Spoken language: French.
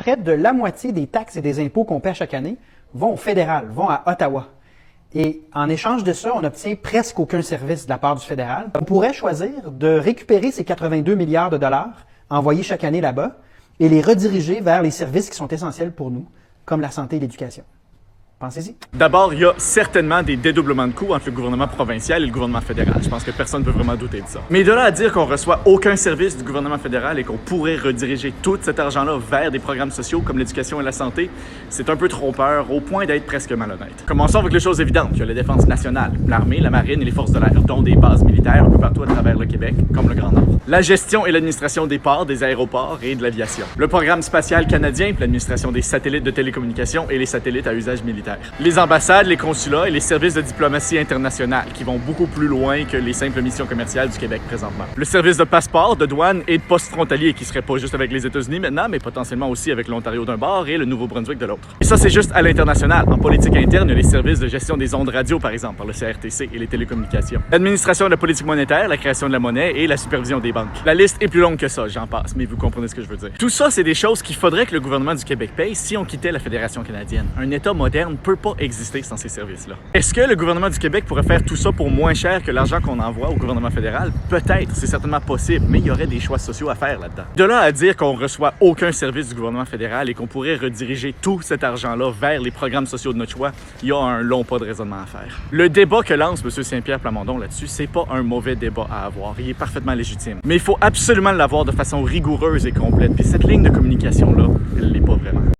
près de la moitié des taxes et des impôts qu'on paie chaque année vont au fédéral, vont à Ottawa. Et en échange de ça, on n'obtient presque aucun service de la part du fédéral. On pourrait choisir de récupérer ces 82 milliards de dollars envoyés chaque année là-bas et les rediriger vers les services qui sont essentiels pour nous, comme la santé et l'éducation. Pensez-y. D'abord, il y a certainement des dédoublements de coûts entre le gouvernement provincial et le gouvernement fédéral. Je pense que personne ne peut vraiment douter de ça. Mais de là à dire qu'on reçoit aucun service du gouvernement fédéral et qu'on pourrait rediriger tout cet argent-là vers des programmes sociaux comme l'éducation et la santé, c'est un peu trompeur au point d'être presque malhonnête. Commençons avec les choses évidentes. Il y a la défense nationale, l'armée, la marine et les forces de l'air, dont des bases militaires un peu partout à travers le Québec, comme le Grand Nord. La gestion et l'administration des ports, des aéroports et de l'aviation. Le programme spatial canadien, l'administration des satellites de télécommunications et les satellites à usage militaire. Les ambassades, les consulats et les services de diplomatie internationale qui vont beaucoup plus loin que les simples missions commerciales du Québec présentement. Le service de passeport, de douane et de poste frontalier qui serait pas juste avec les États-Unis maintenant, mais potentiellement aussi avec l'Ontario d'un bord et le Nouveau-Brunswick de l'autre. Et ça, c'est juste à l'international. En politique interne, il y a les services de gestion des ondes radio, par exemple, par le CRTC et les télécommunications. L'administration de la politique monétaire, la création de la monnaie et la supervision des banques. La liste est plus longue que ça, j'en passe, mais vous comprenez ce que je veux dire. Tout ça, c'est des choses qu'il faudrait que le gouvernement du Québec paye si on quittait la Fédération canadienne. Un État moderne peut pas exister sans ces services-là. Est-ce que le gouvernement du Québec pourrait faire tout ça pour moins cher que l'argent qu'on envoie au gouvernement fédéral? Peut-être, c'est certainement possible, mais il y aurait des choix sociaux à faire là-dedans. De là à dire qu'on reçoit aucun service du gouvernement fédéral et qu'on pourrait rediriger tout cet argent-là vers les programmes sociaux de notre choix, il y a un long pas de raisonnement à faire. Le débat que lance M. Saint-Pierre Plamondon là-dessus, c'est pas un mauvais débat à avoir. Il est parfaitement légitime. Mais il faut absolument l'avoir de façon rigoureuse et complète. Puis cette ligne de communication-là, elle l'est pas